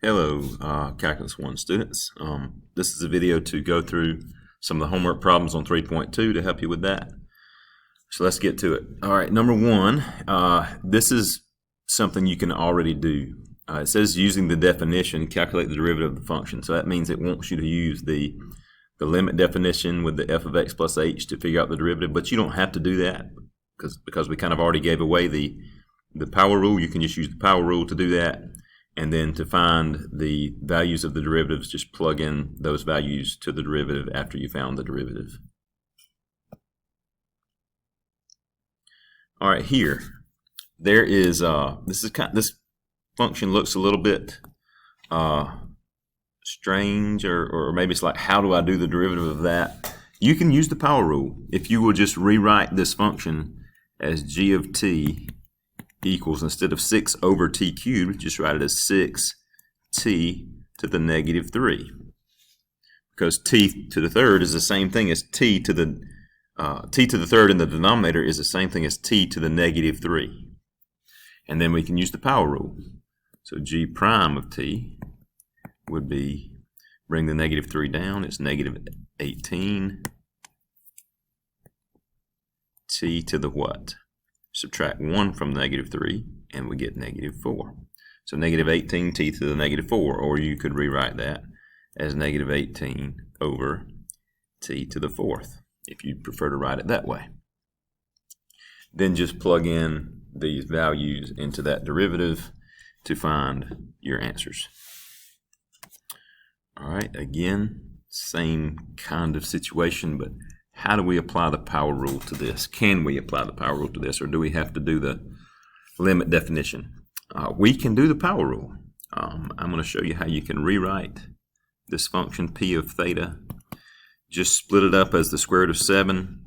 Hello, Calculus 1 students. This is a video to go through some of the homework problems on 3.2 to help you with that. So let's get to it. All right, number one, this is something you can already do. It says using the definition, calculate the derivative of the function. So that means it wants you to use the limit definition with the f of x plus h to figure out the derivative, but you don't have to do that because we kind of already gave away the power rule. You can just use the power rule to do that. And then to find the values of the derivatives, just plug in those values to the derivative after you found the derivative. All right, here, there is, this function looks a little bit strange, or maybe it's like, how do I do the derivative of that? You can use the power rule. If you will just rewrite this function as g of t equals, instead of 6 over t cubed, just write it as 6t to the negative 3. Because t to the third is the same thing as t to the third in the denominator is the same thing as t to the negative 3. And then we can use the power rule. So g prime of t would be, bring the negative 3 down, it's negative 18 t to the what? Subtract 1 from negative 3, and we get negative 4. So negative 18 t to the negative 4, or you could rewrite that as negative 18 over t to the fourth, if you prefer to write it that way. Then just plug in these values into that derivative to find your answers. All right, again, same kind of situation, but how do we apply the power rule to this? Can we apply the power rule to this, or do we have to do the limit definition? We can do the power rule. I'm going to show you how you can rewrite this function p of theta. Just split it up as the square root of 7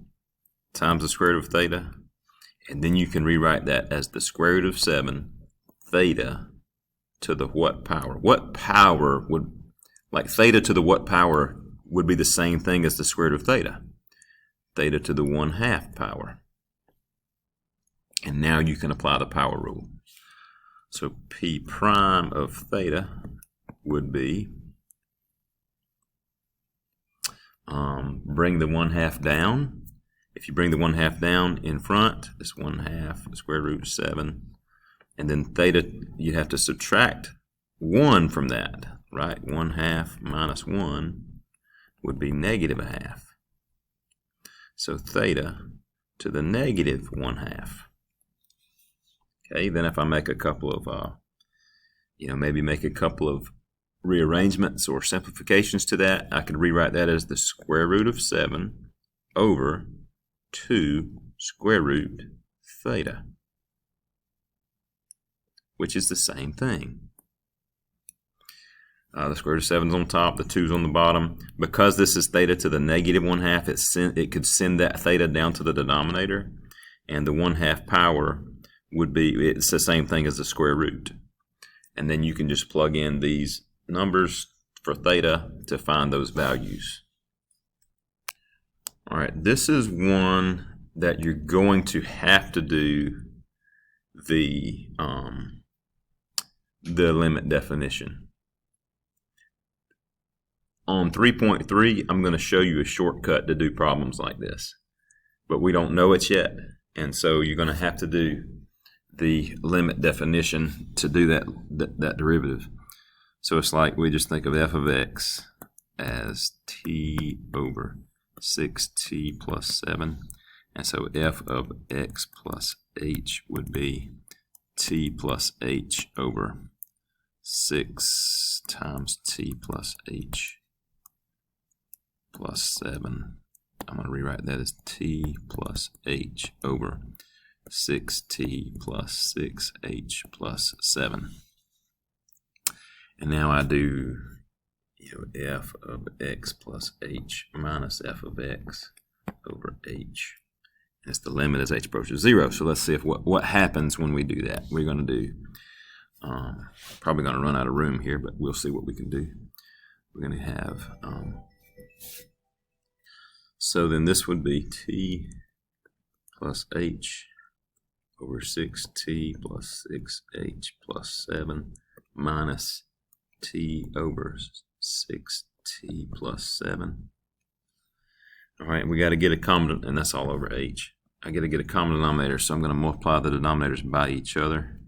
times the square root of theta, and then you can rewrite that as the square root of 7 theta to the what power? What power would, like theta to the what power would be the same thing as the square root of theta? Theta to the 1/2 power. And now you can apply the power rule. So p prime of theta would be, bring the 1/2 down. If you bring the 1/2 down in front, it's 1/2 the square root of 7. And then theta, you have to subtract 1 from that, right? 1/2 minus 1 would be negative 1/2. So theta to the negative 1/2. Okay, then if I make a couple of, maybe make a couple of rearrangements or simplifications to that, I could rewrite that as the square root of 7 over 2 square root theta, which is the same thing. The square root of 7 is on top, the 2 is on the bottom. Because this is theta to the negative 1/2, it could send that theta down to the denominator, and the 1/2 power would be, it's the same thing as the square root. And then you can just plug in these numbers for theta to find those values. All right, this is one that you're going to have to do the limit definition. On 3.3, I'm going to show you a shortcut to do problems like this, but we don't know it yet, and so you're going to have to do the limit definition to do that derivative. So it's like we just think of f of x as t over 6t plus 7, and so f of x plus h would be t plus h over 6 times t plus h plus 7. I'm going to rewrite that as t plus h over 6t plus 6h plus 7. And now I do f of x plus h minus f of x over h. It's the limit as h approaches 0. So let's see if what happens when we do that. We're going to do, probably going to run out of room here, but we'll see what we can do. We're going to have, so then this would be t plus h over 6t plus 6h plus 7 minus t over 6t plus 7. All right, we got to get a common, and that's all over h. I got to get a common denominator, so I'm going to multiply the denominators by each other.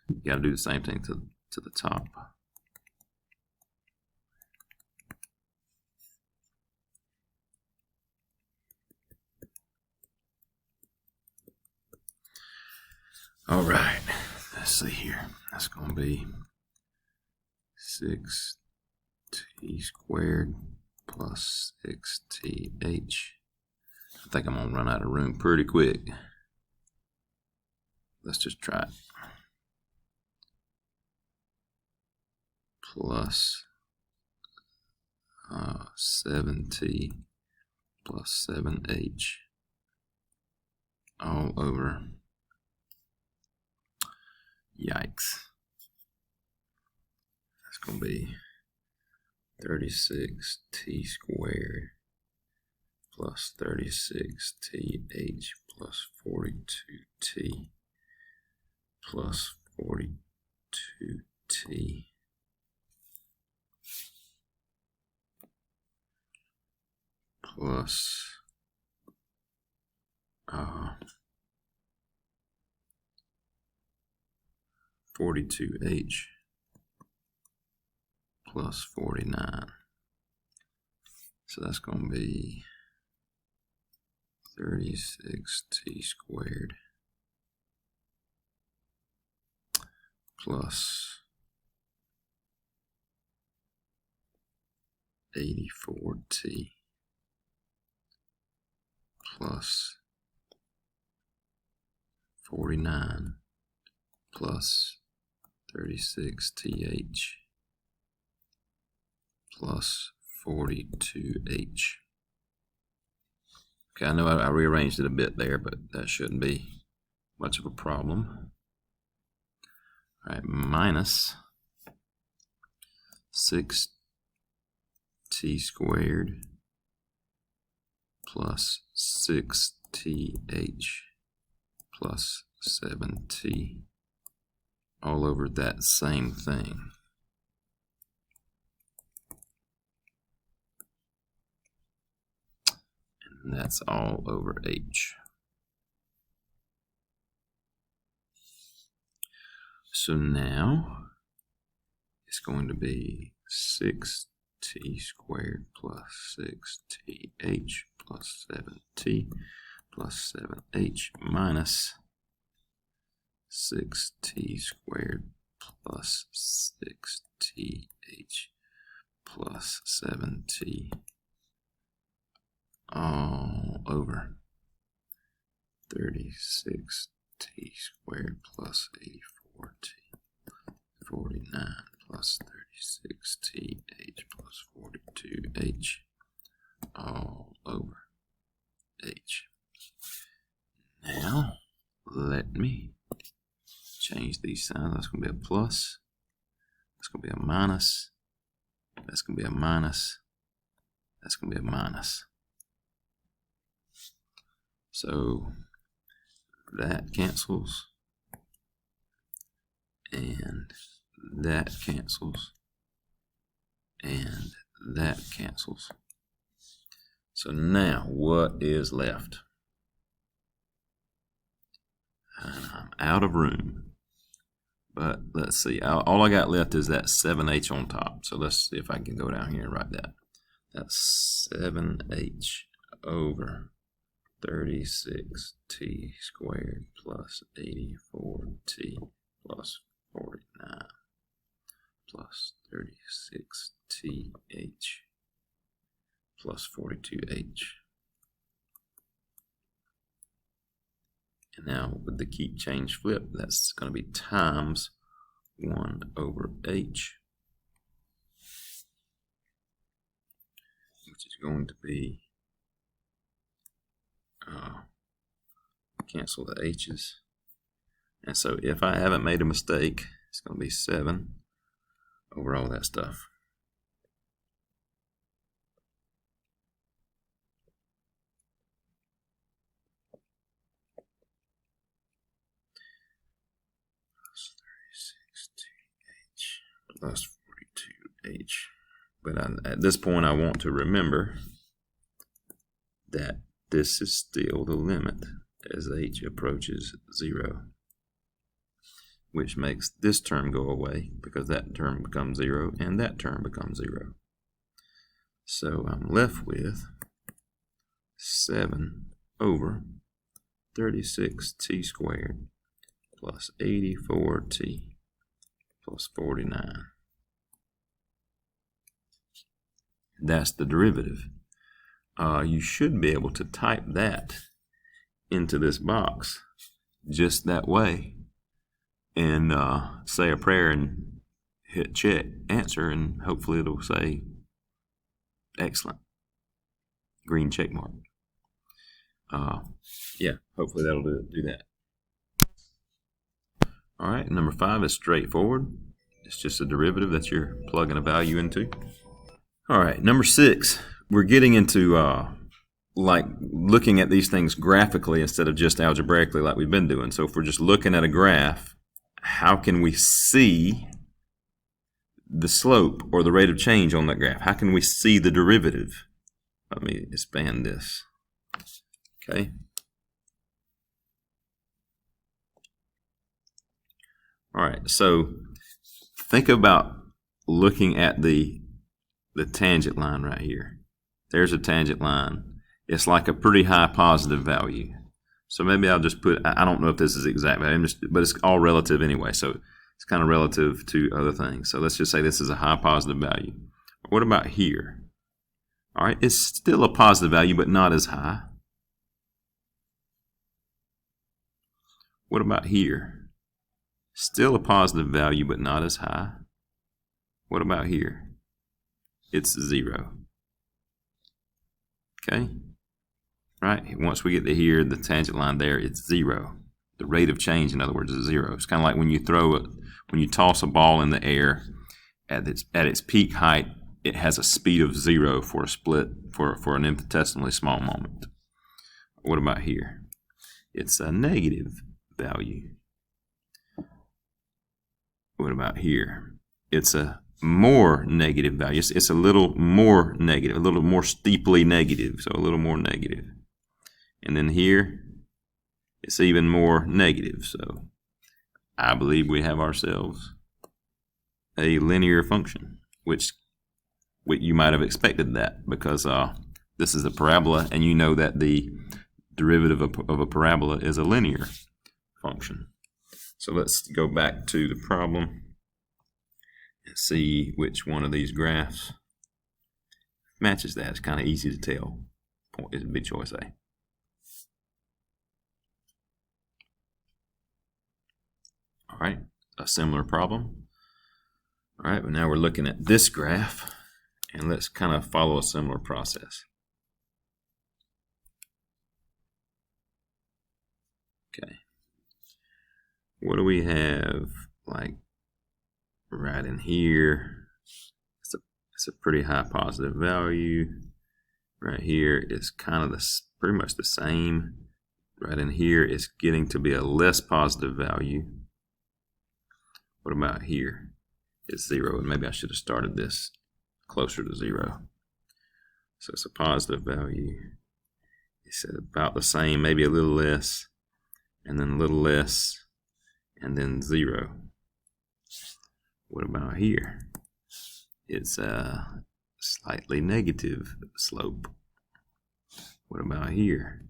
You got to do the same thing to the top. All right, let's see here. That's going to be 6t squared plus 6th. I think I'm going to run out of room pretty quick. Let's just try it. Plus 7t plus 7h all over. Yikes. That's going to be 36t squared plus 36th plus 42t plus 42t plus 42h plus 49. So that's going to be 36t squared plus 84t plus 49 plus 36th plus 42h. Okay, I know I rearranged it a bit there, but that shouldn't be much of a problem. All right, minus 6t squared plus 6th plus 7t all over that same thing. And that's all over h. So now it's going to be 6t squared plus 6th plus 7t plus 7h minus 6t squared plus 6th plus 7t all over 36t squared plus 84t 49 plus 36th plus 42h all over h. Now let me change these signs. That's going to be a plus. That's going to be a minus. That's going to be a minus. That's going to be a minus. So that cancels. And that cancels. And that cancels. So now what is left? And I'm out of room. But let's see, all I got left is that 7h on top. So let's see if I can go down here and write that. That's 7h over 36t squared plus 84t plus 49 plus 36th plus 42h. And now with the keep change flip, that's going to be times 1 over h, which is going to be, cancel the h's. And so if I haven't made a mistake, it's going to be 7 over all that stuff. plus 42h. But at this point, I want to remember that this is still the limit as h approaches 0, which makes this term go away because that term becomes 0 and that term becomes 0. So I'm left with 7 over 36t squared plus 84t plus 49. That's the derivative. You should be able to type that into this box just that way and say a prayer and hit check, answer, and hopefully it'll say excellent, green check mark. Yeah, hopefully that'll do that. All right, number 5 is straightforward. It's just a derivative that you're plugging a value into. All right, number 6, we're getting into like looking at these things graphically instead of just algebraically like we've been doing. So if we're just looking at a graph, how can we see the slope or the rate of change on that graph? How can we see the derivative? Let me expand this. Okay. All right, so think about looking at the tangent line right here. There's a tangent line. It's like a pretty high positive value. So maybe I'll just put, I don't know if this is exact value, but it's all relative anyway. So it's kind of relative to other things. So let's just say this is a high positive value. What about here? All right, it's still a positive value, but not as high. What about here? Still a positive value, but not as high. What about here? It's 0. Okay? Right? Once we get to here, the tangent line there, it's 0. The rate of change, in other words, is 0. It's kind of like when you toss a ball in the air at its peak height, it has a speed of 0 for a split, for an infinitesimally small moment. What about here? It's a negative value. What about here? It's a more negative value. It's a little more negative, a little more steeply negative, so a little more negative. And then here, it's even more negative. So I believe we have ourselves a linear function, which you might have expected that because this is a parabola, and you know that the derivative of a parabola is a linear function. So let's go back to the problem and see which one of these graphs matches that. It's kind of easy to tell. Point is big choice A. All right, a similar problem. All right, but now we're looking at this graph, and let's kind of follow a similar process. Okay. What do we have, like, right in here? It's a pretty high positive value. Right here is kind of pretty much the same. Right in here is getting to be a less positive value. What about here? It's 0, and maybe I should have started this closer to 0. So it's a positive value. It's about the same, maybe a little less, and then a little less, and then 0. What about here? It's a slightly negative slope. What about here?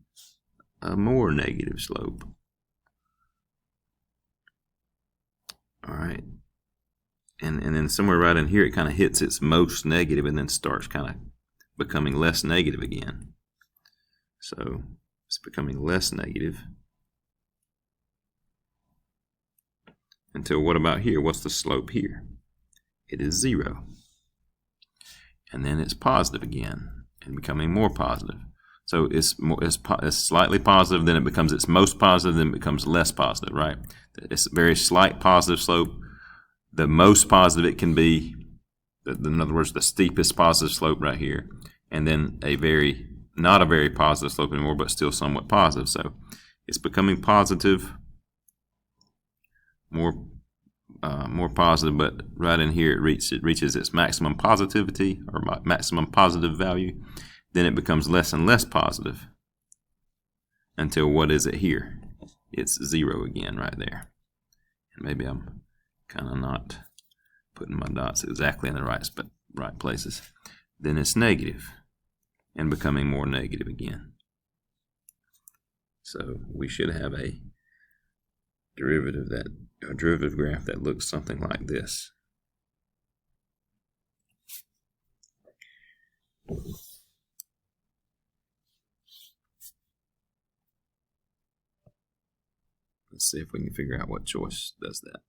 A more negative slope. All right. And then somewhere right in here, it kind of hits its most negative and then starts kind of becoming less negative again. So it's becoming less negative. Until what about here? What's the slope here? It is 0. And then it's positive again and becoming more positive. So it's slightly positive, then it becomes its most positive, then it becomes less positive, right? It's a very slight positive slope. The most positive it can be, in other words, the steepest positive slope right here, and then not a very positive slope anymore, but still somewhat positive. So it's becoming positive, more more positive, but right in here it reaches its maximum positivity or maximum positive value. Then it becomes less and less positive until what is it here? It's 0 again right there. And maybe I'm kind of not putting my dots exactly in the right places. Then it's negative and becoming more negative again. So we should have a derivative graph that looks something like this. Let's see if we can figure out what choice does that.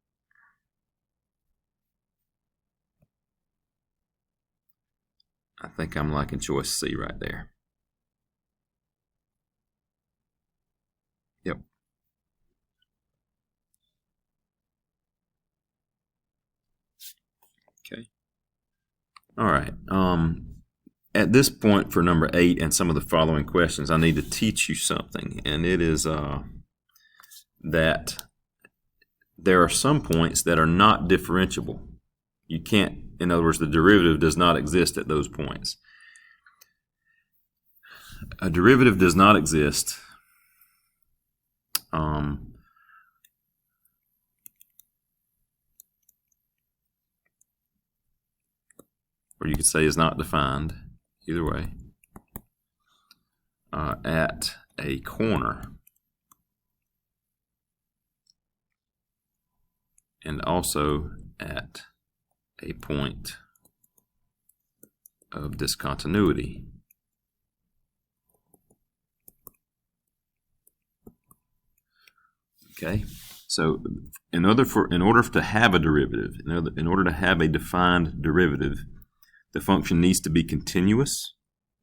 I think I'm liking choice C right there. Yep. Okay. All right. At this point for number 8 and some of the following questions, I need to teach you something, and it is that there are some points that are not differentiable. You can't, in other words, the derivative does not exist at those points. A derivative does not exist or you could say is not defined, either way, at a corner and also at a point of discontinuity. Okay, so in order to have a derivative, in order to have a defined derivative, the function needs to be continuous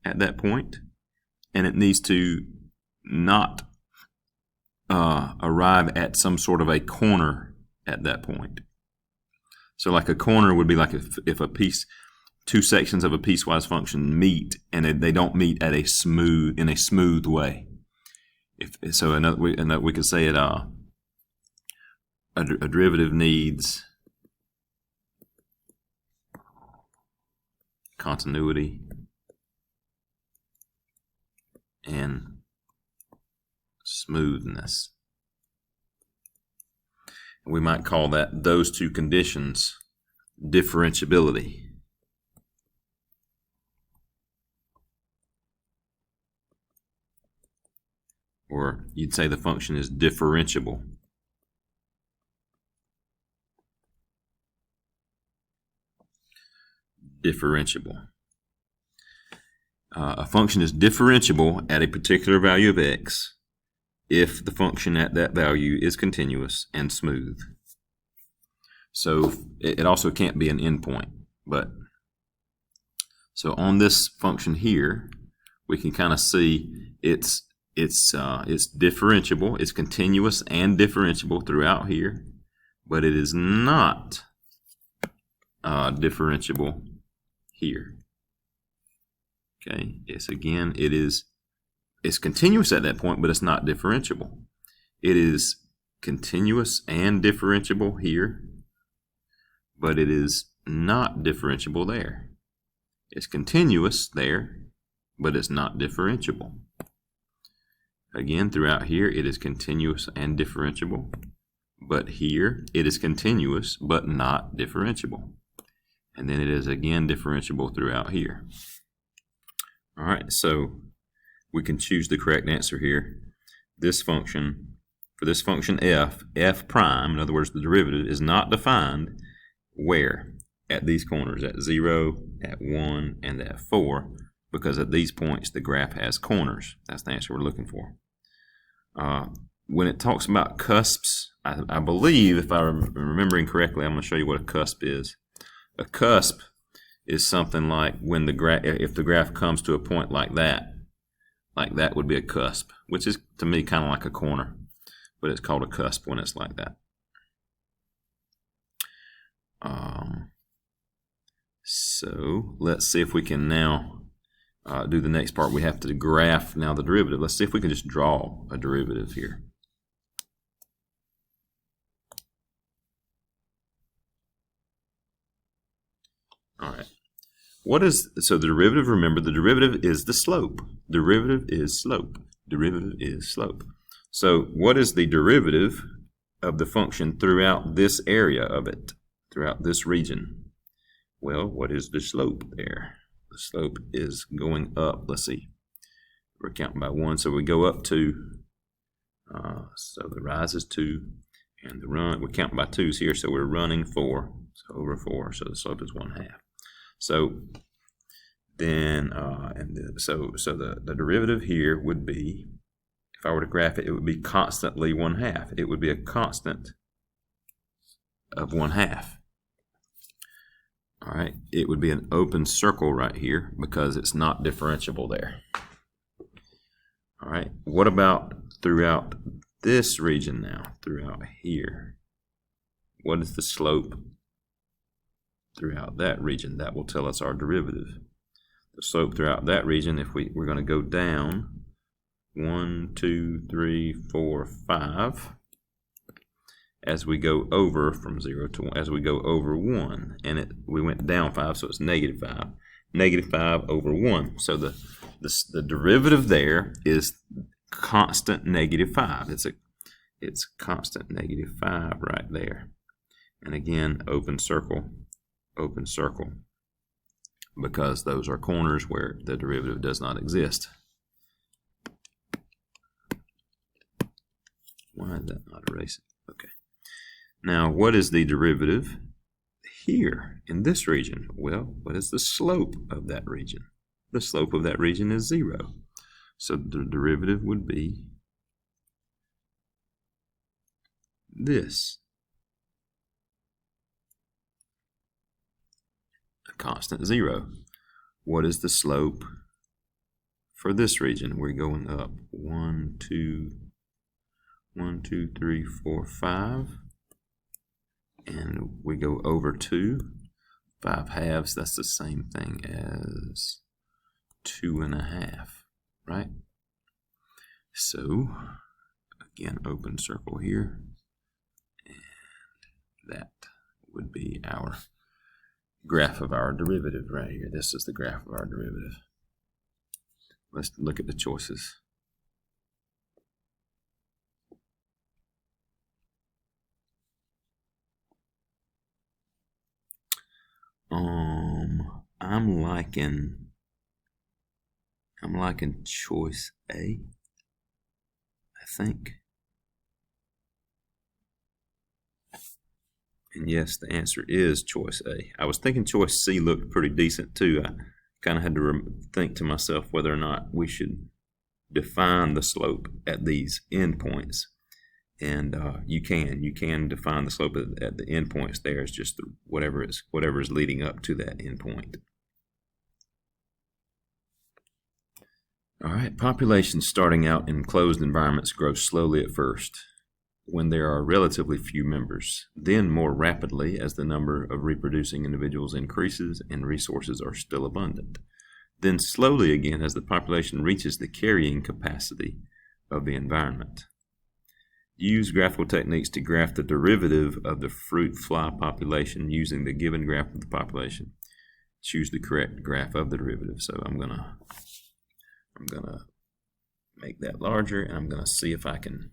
at that point, and it needs to not arrive at some sort of a corner at that point. So like a corner would be like if two sections of a piecewise function meet and they don't meet at a smooth way. We could say it a derivative needs continuity and smoothness. We might call those two conditions differentiability. Or you'd say the function is differentiable. Differentiable. A function is differentiable at a particular value of x if the function at that value is continuous and smooth. So it also can't be an endpoint. So on this function here, we can kind of see it's differentiable. It's continuous and differentiable throughout here, but it is not differentiable here. Okay, it's continuous at that point, but it's not differentiable. It is continuous and differentiable here, but it is not differentiable there. It's continuous there, but it's not differentiable. Again, throughout here, it is continuous and differentiable, but here it is continuous but not differentiable. And then it is again differentiable throughout here. All right, so we can choose the correct answer here. This function, for this function f prime, in other words, the derivative, is not defined where? At these corners, at 0, at 1, and at 4, because at these points the graph has corners. That's the answer we're looking for. When it talks about cusps, I believe, if I'm remembering correctly, I'm going to show you what a cusp is. A cusp is something like when if the graph comes to a point like that would be a cusp, which is to me kind of like a corner, but it's called a cusp when it's like that. So let's see if we can now do the next part. We have to graph now the derivative. Let's see if we can just draw a derivative here. All right. So the derivative, remember, the derivative is the slope. Derivative is slope. Derivative is slope. So what is the derivative of the function throughout this area of it, throughout this region? Well, what is the slope there? The slope is going up. Let's see. We're counting by 1, so we go up 2. So the rise is 2, and the run, we're counting by 2s here, so we're running 4. So over 4, so the slope is 1/2. So then, the derivative here would be, if I were to graph it, it would be constantly 1/2. It would be a constant of 1/2. All right, it would be an open circle right here because it's not differentiable there. All right, what about throughout this region now, throughout here? What is the slope throughout that region? That will tell us our derivative. The slope throughout that region, if we're going to go down 1, 2, 3, 4, 5, as we go over from 0 to 1, as we go over 1, and we went down 5, so it's -5. -5 over 1. So the derivative there is constant -5. It's constant -5 right there. And again, open circle, because those are corners where the derivative does not exist. Why is that not erasing? Okay. Now, what is the derivative here in this region? Well, what is the slope of that region? The slope of that region is 0. So the derivative would be this. A constant 0. What is the slope for this region? We're going up 1, 2, 3, 4, 5. And we go over 2. 5/2, that's the same thing as 2.5, right? So, again, open circle here. And that would be our graph of our derivative right here. This is the graph of our derivative. Let's look at the choices. I'm liking choice A, I think. And yes, the answer is choice A. I was thinking choice C looked pretty decent too. I kind of had to think to myself whether or not we should define the slope at these endpoints. And you can define the slope at the endpoints there. It's just whatever is leading up to that endpoint. All right, populations starting out in closed environments grow slowly at first when there are relatively few members, then more rapidly as the number of reproducing individuals increases and resources are still abundant, then slowly again as the population reaches the carrying capacity of the environment. Use graphical techniques to graph the derivative of the fruit fly population using the given graph of the population. Choose the correct graph of the derivative. So I'm gonna make that larger, and I'm gonna see if I can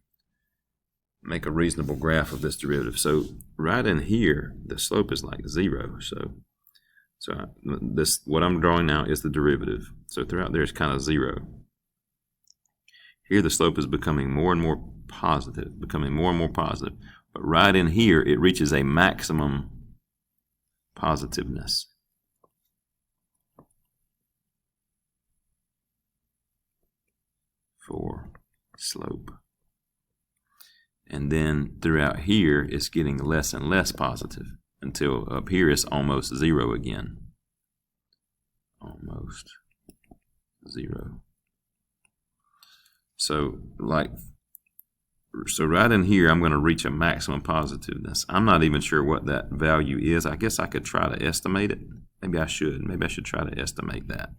make a reasonable graph of this derivative. So right in here, the slope is like 0. So what I'm drawing now is the derivative. So throughout there, it's kind of 0. Here, the slope is becoming more and more positive, But right in here, it reaches a maximum positiveness. For slope. And then throughout here, it's getting less and less positive until up here it's almost 0 again. Almost 0. So right in here, I'm going to reach a maximum positiveness. I'm not even sure what that value is. I guess I could try to estimate it. Maybe I should try to estimate that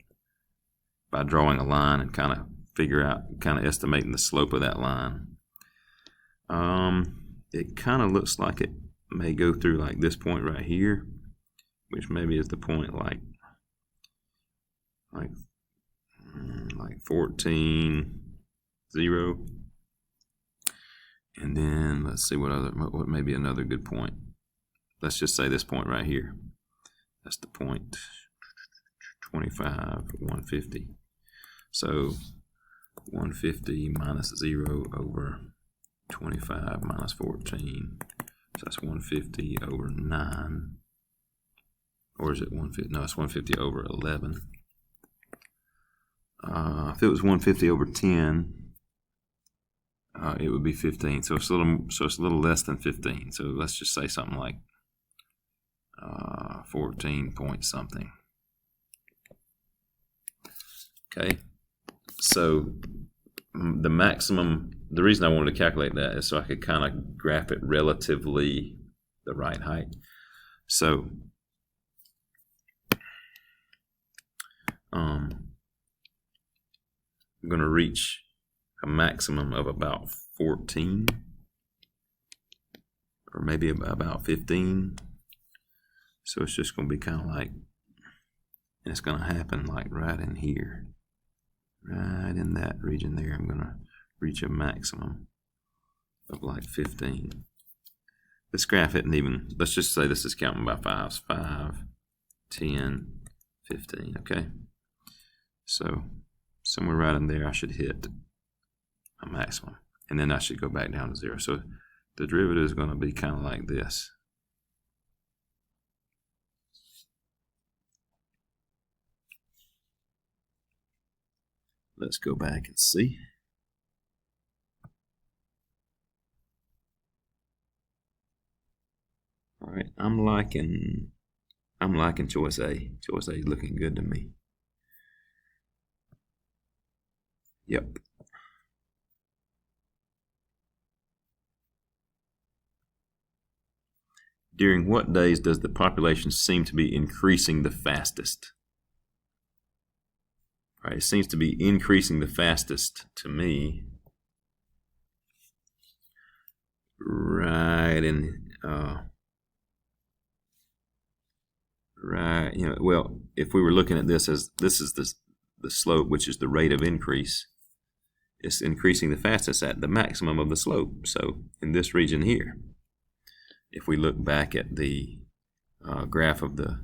by drawing a line and kind of estimating the slope of that line. It kind of looks like it may go through like this point right here, which maybe is the point like 14, 0. And then let's see what may be another good point. Let's just say this point right here. That's the point 25, 150. So 150 minus 0 over 25 minus 14. So that's 150 over 9. Or is it 150? No, it's 150 over 11. If it was 150 over 10, it would be 15. So it's a little less than 15. So let's just say something like 14 point something. Okay. So the maximum, the reason I wanted to calculate that is so I could kind of graph it relatively the right height. So I'm going to reach a maximum of about 14 or maybe about 15. So it's just going to be kind of like, and it's going to happen like right in here. Right in that region there, I'm going to reach a maximum of like 15. This graph isn't even, let's just say this is counting by fives. 5, 10, 15, okay? So somewhere right in there I should hit a maximum. And then I should go back down to 0. So the derivative is going to be kind of like this. Let's go back and see. All right, I'm liking choice A. Choice A is looking good to me. Yep. During what days does the population seem to be increasing the fastest? All right, it seems to be increasing the fastest to me right in right, well, if we were looking at this as this is the slope, which is the rate of increase, it's increasing the fastest at the maximum of the slope. So in this region here, if we look back at the graph of the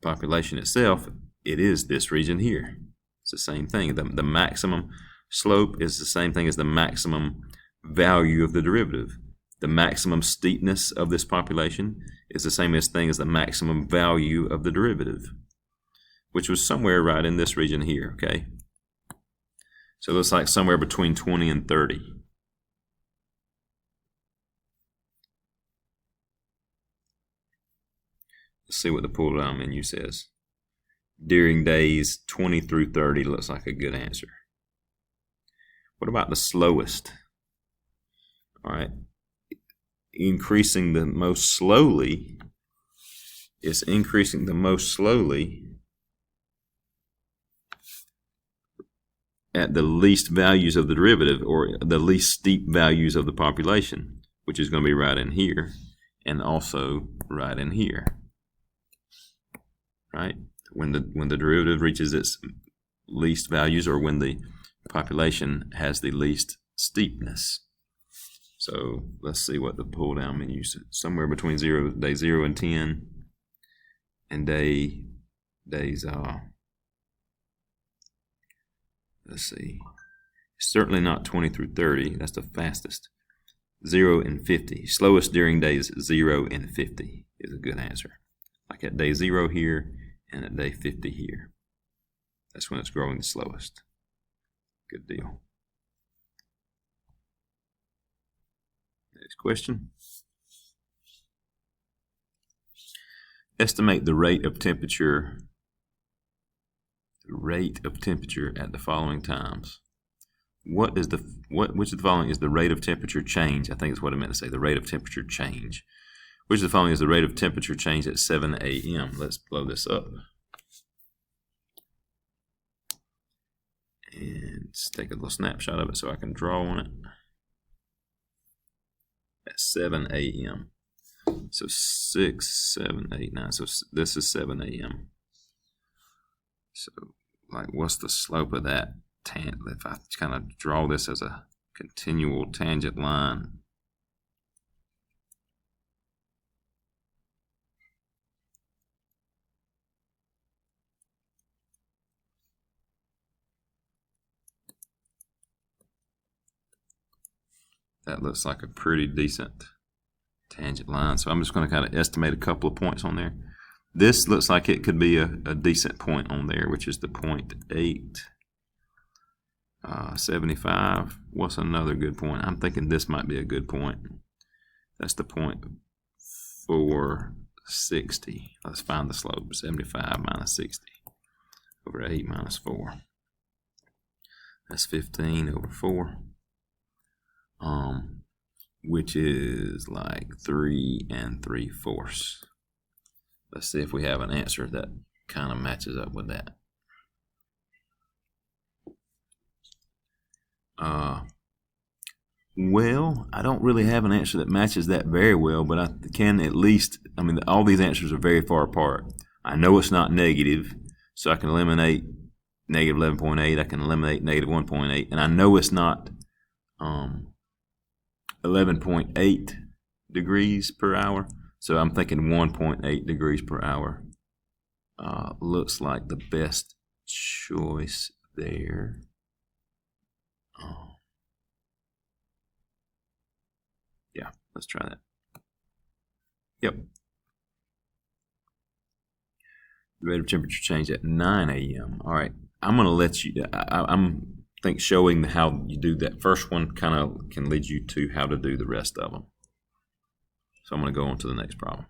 population itself, it is this region here. It's the same thing. The maximum slope is the same thing as the maximum value of the derivative. The maximum steepness of this population is the same thing as the maximum value of the derivative, which was somewhere right in this region here, okay? So it looks like somewhere between 20 and 30. Let's see what the pull-down menu says. During days 20 through 30 looks like a good answer. What about the slowest? All right. Increasing the most slowly is increasing the most slowly at the least values of the derivative, or the least steep values of the population, which is going to be right in here and also right in here. Right? When the derivative reaches its least values, or when the population has the least steepness. So let's see what the pull down menu says. Somewhere between day 0 and 10, and days let's see, certainly not 20 through 30. That's the fastest. 0 and 50. Slowest during days 0 and 50 is a good answer. Like at day 0 here and at day 50 here. That's when it's growing the slowest. Good deal. Next question. Estimate the rate of temperature at the following times. Which of the following is the rate of temperature change? I think it's what I meant to say, the rate of temperature change. Which of the following is the rate of temperature change at 7 a.m.? Let's blow this up. And let's take a little snapshot of it so I can draw on it. At 7 a.m. So 6, 7, 8, 9. So this is 7 a.m. So, like, what's the slope of that tangent? If I kind of draw this as a continual tangent line, that looks like a pretty decent tangent line. So I'm just going to kind of estimate a couple of points on there. This looks like it could be a decent point on there, which is the 0.875. What's another good point? I'm thinking this might be a good point. That's the 0.460. Let's find the slope. 75 minus 60 over 8 minus 4. That's 15 over 4. Which is like 3 3/4. Let's see if we have an answer that kind of matches up with that. Well, I don't really have an answer that matches that very well, but I can at least, I mean, all these answers are very far apart. I know it's not negative, so I can eliminate negative 11.8. I can eliminate negative 1.8, and I know it's not 11.8 degrees per hour, so I'm thinking 1.8 degrees per hour looks like the best choice there. Yeah, let's try that. Yep. The rate of temperature change at 9 a.m. All right, I'm going to let you, I'm think showing how you do that first one kind of can lead you to how to do the rest of them. So I'm going to go on to the next problem.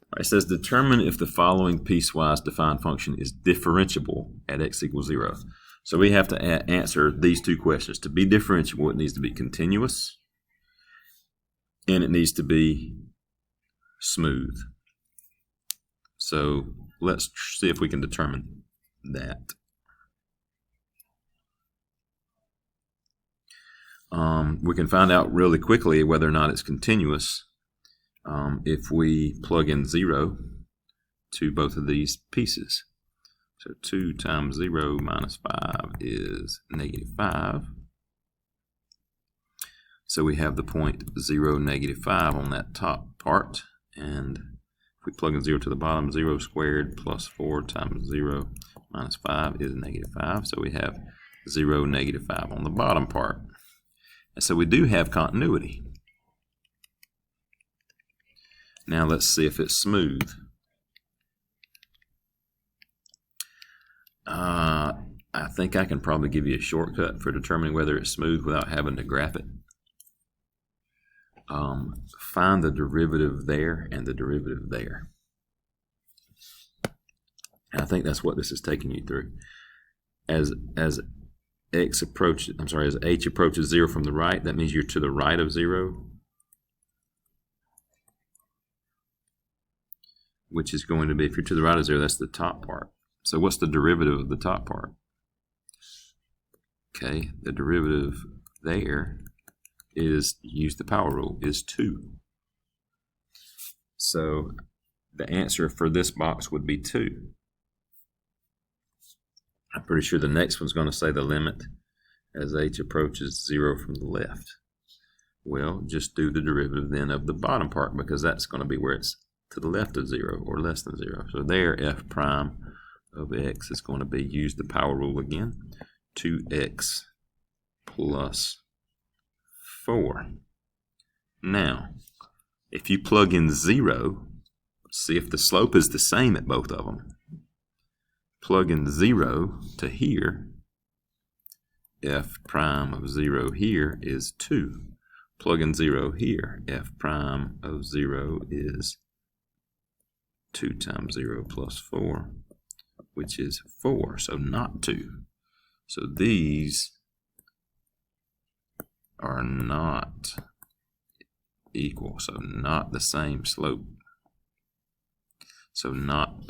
All right, it says determine if the following piecewise defined function is differentiable at x equals 0. So we have to answer these two questions. To be differentiable, it needs to be continuous and it needs to be smooth. So let's see if we can determine that. We can find out really quickly whether or not it's continuous if we plug in 0 to both of these pieces. So 2 times 0 minus 5 is negative 5. So we have the point 0, negative 5 on that top part. And if we plug in 0 to the bottom, 0 squared plus 4 times 0 minus 5 is negative 5. So we have 0, negative 5 on the bottom part. And so we do have continuity. Now let's see if it's smooth. I think I can probably give you a shortcut for determining whether it's smooth without having to graph it. Find the derivative there and the derivative there. And I think that's what this is taking you through. As h approaches 0 from the right, that means you're to the right of 0, which is going to be, if you're to the right of 0, that's the top part. So what's the derivative of the top part? Okay, the derivative there is, use the power rule, is 2. So the answer for this box would be 2. I'm pretty sure the next one's going to say the limit as h approaches 0 from the left. Well, just do the derivative then of the bottom part, because that's going to be where it's to the left of 0 or less than 0. So there, f prime of x is going to be, use the power rule again, 2x plus 4. Now, if you plug in 0, see if the slope is the same at both of them. Plug in 0 to here, f prime of 0 here is 2. Plug in 0 here, f prime of 0 is 2 times 0 plus 4, which is 4, so not 2. So these are not equal, so not the same slope. So not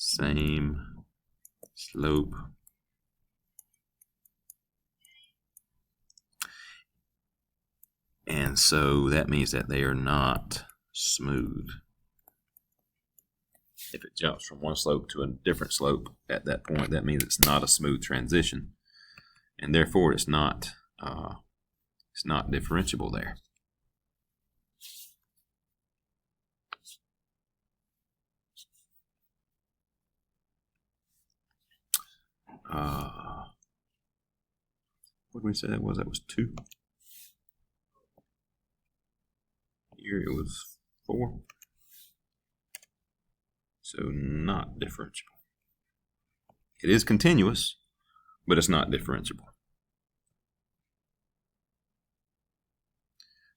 same slope and so that means that they are not smooth. If it jumps from one slope to a different slope at that point, that means it's not a smooth transition, and therefore it's not differentiable there. What did we say that was? That was 2. Here it was 4. So not differentiable. It is continuous, but it's not differentiable.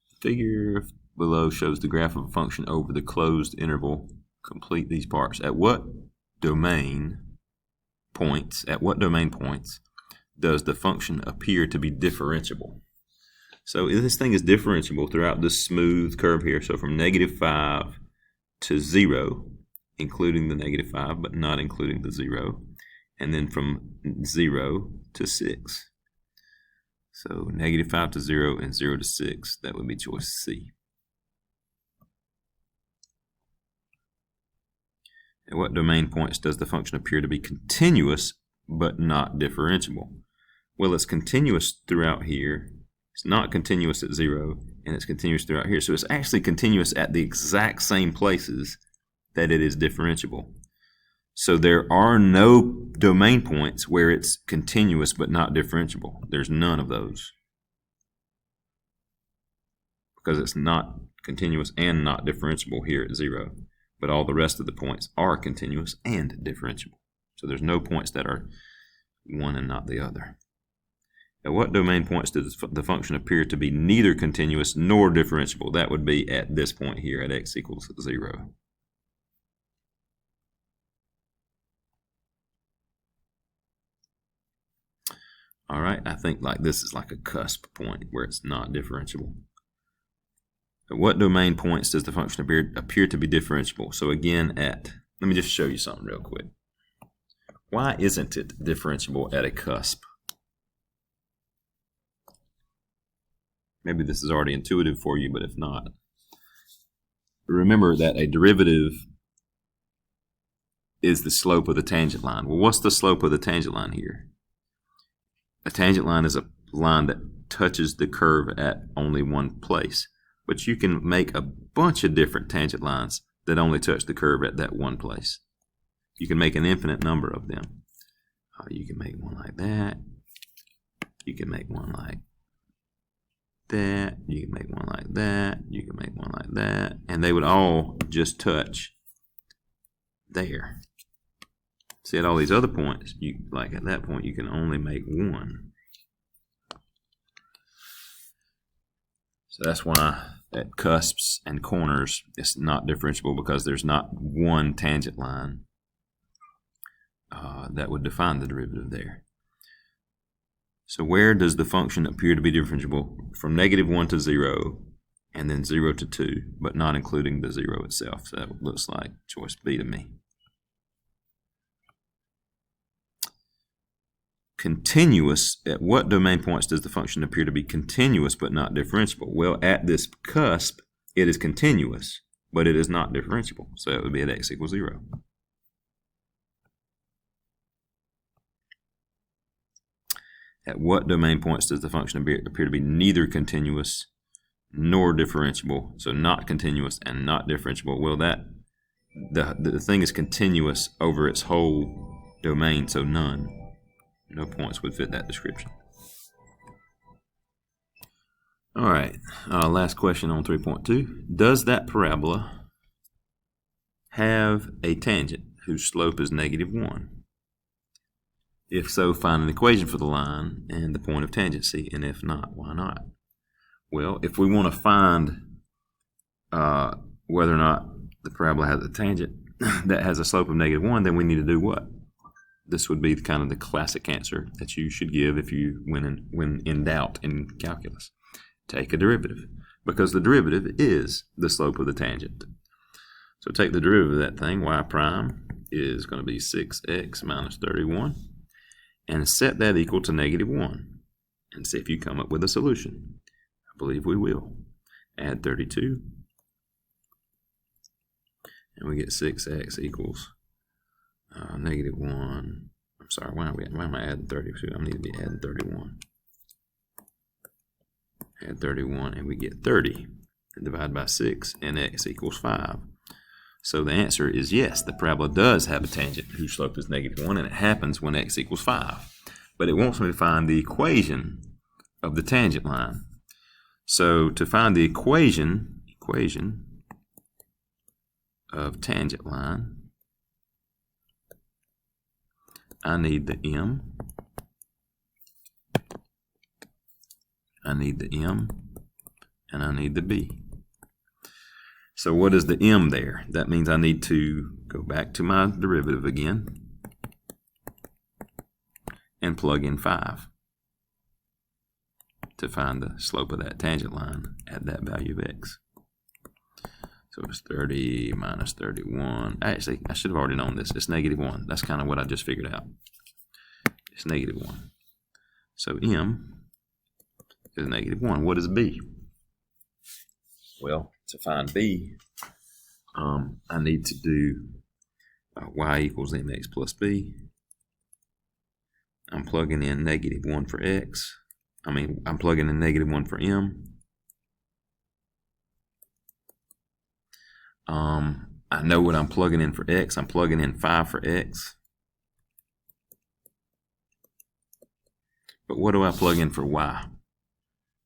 The figure below shows the graph of a function over the closed interval. Complete these parts. At what domain points does the function appear to be differentiable? So this thing is differentiable throughout this smooth curve here. So from -5 to 0, including the -5, but not including the 0. And then from 0 to 6. So -5 to 0 and 0 to 6, that would be choice C. At what domain points does the function appear to be continuous but not differentiable? Well, it's continuous throughout here. It's not continuous at 0, and it's continuous throughout here. So it's actually continuous at the exact same places that it is differentiable. So there are no domain points where it's continuous but not differentiable. There's none of those, because it's not continuous and not differentiable here at 0. But all the rest of the points are continuous and differentiable. So there's no points that are one and not the other. At what domain points does the function appear to be neither continuous nor differentiable? That would be at this point here at x equals 0. All right, I think like this is like a cusp point where it's not differentiable. At what domain points does the function appear to be differentiable? So again, let me just show you something real quick. Why isn't it differentiable at a cusp? Maybe this is already intuitive for you, but if not, remember that a derivative is the slope of the tangent line. Well, what's the slope of the tangent line here? A tangent line is a line that touches the curve at only one place. But you can make a bunch of different tangent lines that only touch the curve at that one place. You can make an infinite number of them. You can make one like that. You can make one like that. You can make one like that. You can make one like that. And they would all just touch there. See, at all these other points, like at that point, you can only make one. So that's why at cusps and corners, it's not differentiable, because there's not one tangent line that would define the derivative there. So where does the function appear to be differentiable? From -1 to 0, and then 0 to 2, but not including the 0 itself. So that looks like choice B to me. Continuous, at what domain points does the function appear to be continuous but not differentiable? Well, at this cusp, it is continuous, but it is not differentiable. So it would be at x equals 0. At what domain points does the function appear to be neither continuous nor differentiable? So not continuous and not differentiable. Well, the thing is continuous over its whole domain, so none. No points would fit that description. All right, last question on 3.2. Does that parabola have a tangent whose slope is -1? If so, find an equation for the line and the point of tangency, and if not, why not? Well, if we want to find whether or not the parabola has a tangent that has a slope of -1, then we need to do what? This would be kind of the classic answer that you should give if you when in doubt in calculus. Take a derivative, because the derivative is the slope of the tangent. So take the derivative of that thing, y prime is going to be 6x minus 31, and set that equal to -1, and see if you come up with a solution. I believe we will. Add 32, and we get 6x equals -1. I'm sorry, why am I adding 32? I need to be adding 31. Add 31, and we get 30. And divide by 6, and x equals 5. So the answer is yes, the parabola does have a tangent whose slope is -1, and it happens when x equals 5. But it wants me to find the equation of the tangent line. So to find the equation of tangent line, I need the m, and I need the b. So what is the m there? That means I need to go back to my derivative again and plug in 5 to find the slope of that tangent line at that value of x. So it's 30 minus 31. Actually, I should have already known this. It's -1. That's kind of what I just figured out. It's -1. So m is -1. What is b? Well, to find b, I need to do y equals mx plus b. I'm plugging in -1 for x. I'm plugging in -1 for m. I know what I'm plugging in for x. I'm plugging in 5 for x. But what do I plug in for y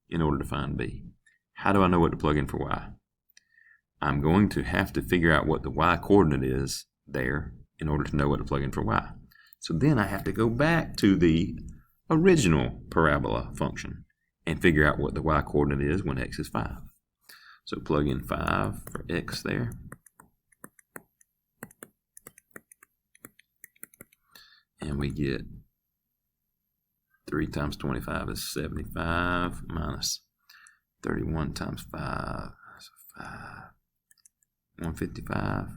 in order to find b? How do I know what to plug in for y? I'm going to have to figure out what the y coordinate is there in order to know what to plug in for y. So then I have to go back to the original parabola function and figure out what the y coordinate is when x is 5. So plug in 5 for x there. And we get 3 times 25 is 75 minus 31 times 5 is 5. 155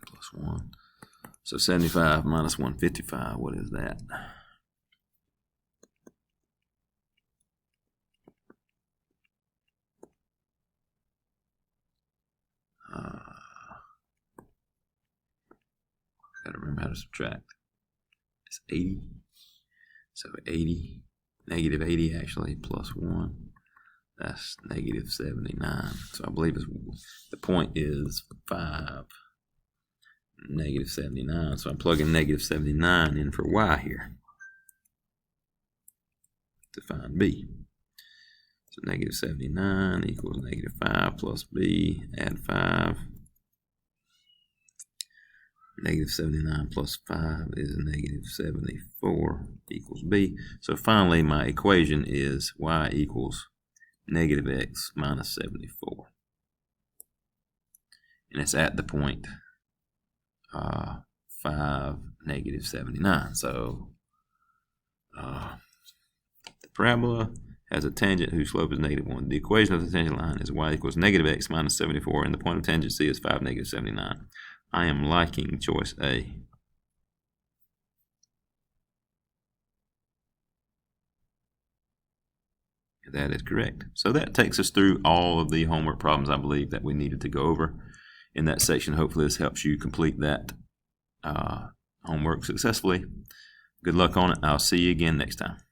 plus 1. So 75 minus 155, what is that? Gotta remember how to subtract. It's 80. So 80, -80 actually, plus 1. That's -79. So I believe the point is 5, -79. So I'm plugging -79 in for y here to find b. So -79 equals -5 plus b, add 5. -79 plus 5 is -74 equals b. So finally my equation is y equals -x minus 74. And it's at the point 5, -79. So the parabola has a tangent whose slope is -1. The equation of the tangent line is y equals -x minus 74, and the point of tangent c is 5, -79. I am liking choice A. That is correct. So that takes us through all of the homework problems I believe that we needed to go over in that section. Hopefully this helps you complete that homework successfully. Good luck on it. I'll see you again next time.